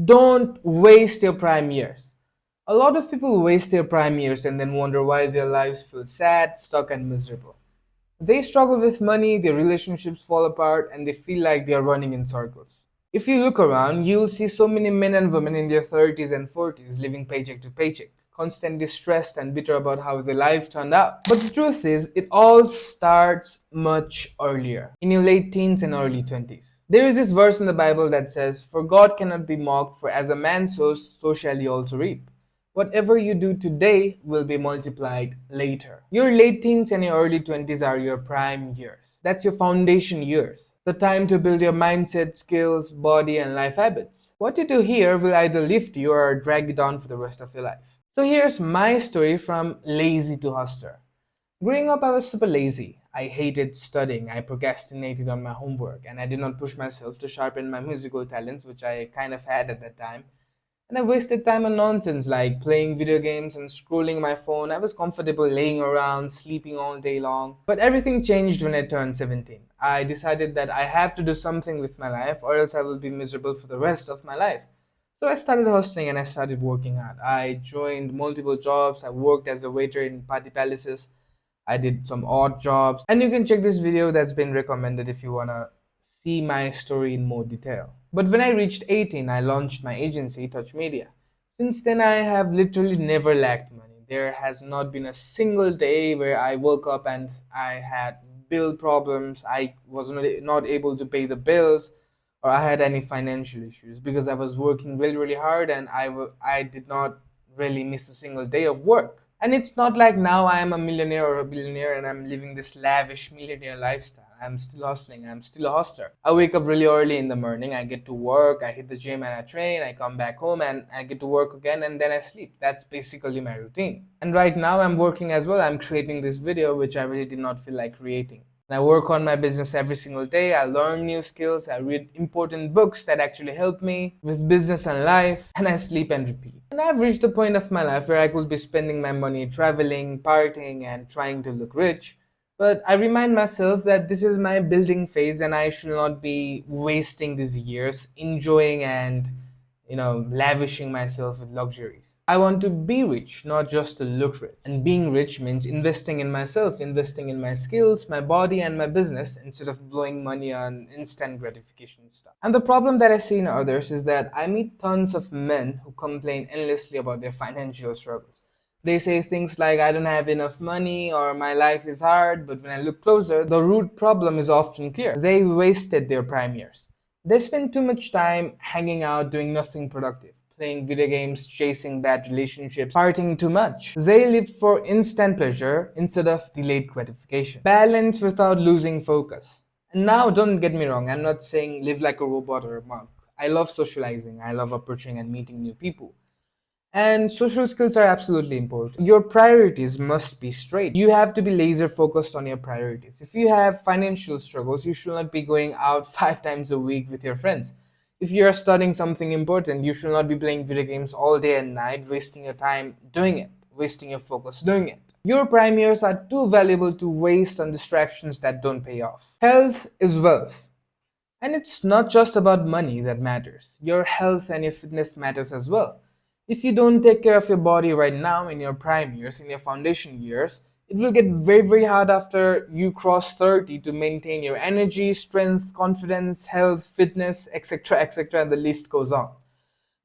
Don't waste your prime years. A lot of people waste their prime years and then wonder why their lives feel sad, stuck, and miserable. They struggle with money, their relationships fall apart, and they feel like they are running in circles. If you look around, you'll see so many men and women in their 30s and 40s living paycheck to paycheck, constantly stressed and bitter about how their life turned out. But the truth is, it all starts much earlier, in your late teens and early 20s. There is this verse in the Bible that says, "For God cannot be mocked, for as a man sows, so shall he also reap." Whatever you do today will be multiplied later. Your late teens and your early 20s are your prime years. That's your foundation years. The time to build your mindset, skills, body, and life habits. What you do here will either lift you or drag you down for the rest of your life. So here's my story from lazy to hustler. Growing up, I was super lazy. I hated studying, I procrastinated on my homework, and I did not push myself to sharpen my musical talents, which I kind of had at that time. And I wasted time on nonsense like playing video games and scrolling my phone. I was comfortable laying around, sleeping all day long. But everything changed when I turned 17. I decided that I have to do something with my life or else I will be miserable for the rest of my life. So I started hustling and I started working hard. I joined multiple jobs. I worked as a waiter in party palaces. I did some odd jobs. And you can check this video that's been recommended if you wanna see my story in more detail. But when I reached 18, I launched my agency, Touch Media. Since then, I have literally never lacked money. There has not been a single day where I woke up and I had bill problems, I was not able to pay the bills, or I had any financial issues because I was working really, really hard and I did not really miss a single day of work. And it's not like now I am a millionaire or a billionaire and I'm living this lavish millionaire lifestyle. I'm still hustling. I'm still a hustler. I wake up really early in the morning. I get to work. I hit the gym and I train. I come back home and I get to work again and then I sleep. That's basically my routine. And right now I'm working as well. I'm creating this video, which I really did not feel like creating. I work on my business every single day. I learn new skills. I read important books that actually help me with business and life. And I sleep and repeat. And I've reached the point of my life where I could be spending my money traveling, partying, and trying to look rich. But I remind myself that this is my building phase and I should not be wasting these years enjoying and lavishing myself with luxuries. I want to be rich, not just to look rich. And being rich means investing in myself, investing in my skills, my body, and my business instead of blowing money on instant gratification stuff. And the problem that I see in others is that I meet tons of men who complain endlessly about their financial struggles. They say things like, "I don't have enough money," or "My life is hard," but when I look closer, the root problem is often clear. They wasted their prime years. They spend too much time hanging out doing nothing productive, playing video games, chasing bad relationships, partying too much. They lived for instant pleasure instead of delayed gratification. Balance without losing focus. And now, don't get me wrong, I'm not saying live like a robot or a monk. I love socializing, I love approaching and meeting new people. And social skills are absolutely important. Your priorities must be straight. You have to be laser focused on your priorities. If you have financial struggles, you should not be going out 5 times a week with your friends. If you are studying something important, you should not be playing video games all day and night, wasting your time doing it, wasting your focus doing it. Your prime years are too valuable to waste on distractions that don't pay off. Health is wealth. And it's not just about money that matters. Your health and your fitness matters as well. If you don't take care of your body right now in your prime years, in your foundation years, it will get very, very hard after you cross 30 to maintain your energy, strength, confidence, health, fitness, etc., etc., and the list goes on.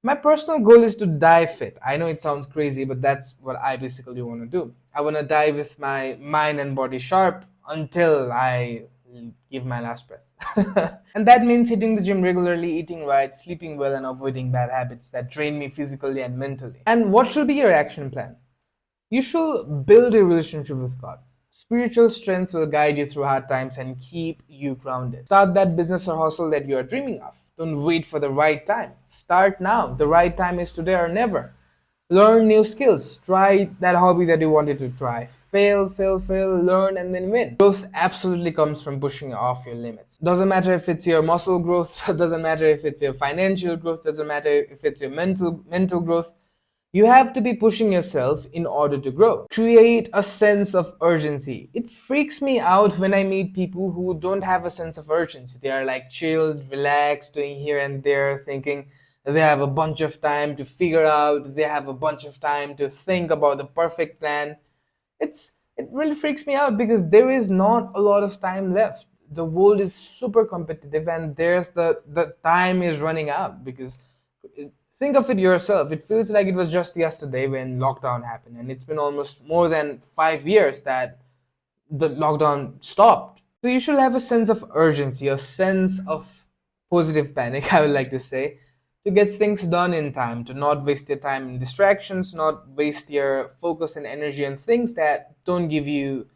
My personal goal is to die fit. I know it sounds crazy, but that's what I basically want to do. I want to die with my mind and body sharp until I give my last breath. And that means hitting the gym regularly, eating right, sleeping well, and avoiding bad habits that drain me physically and mentally. And what should be your action plan? You should build a relationship with God. Spiritual strength will guide you through hard times and keep you grounded. Start that business or hustle that you are dreaming of. Don't wait for the right time. Start now. The right time is today or never. Learn new skills. Try that hobby that you wanted to try. Fail, fail, fail, learn, and then win. Growth absolutely comes from pushing off your limits. Doesn't matter if it's your muscle growth, doesn't matter if it's your financial growth, doesn't matter if it's your mental growth. You have to be pushing yourself in order to grow. Create a sense of urgency. It freaks me out when I meet people who don't have a sense of urgency. They are like chilled, relaxed, doing here and there, thinking they have a bunch of time to figure out, they have a bunch of time to think about the perfect plan. It really freaks me out because there is not a lot of time left. The world is super competitive, and there's the time is running out because think of it yourself. It feels like it was just yesterday when lockdown happened, and it's been almost more than 5 years that the lockdown stopped. So you should have a sense of urgency, a sense of positive panic, I would like to say, to get things done in time, to not waste your time in distractions, not waste your focus and energy on things that don't give you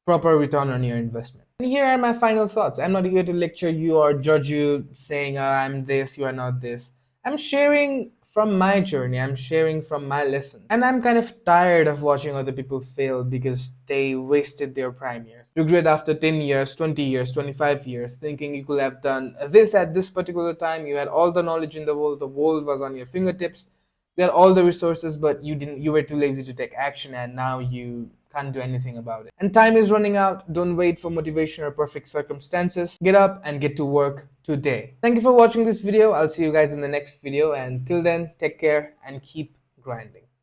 proper return on your investment. And here are my final thoughts. I'm not here to lecture you or judge you saying, I'm this, you are not this. I'm sharing from my journey, I'm sharing from my lessons. And I'm kind of tired of watching other people fail because they wasted their prime years. Regret after 10 years, 20 years, 25 years, thinking you could have done this at this particular time. You had all the knowledge in the world was on your fingertips. You had all the resources, but you were too lazy to take action, and now you can't do anything about it. And time is running out. Don't wait for motivation or perfect circumstances. Get up and get to work today. Thank you for watching this video. I'll see you guys in the next video, and till then, take care and keep grinding.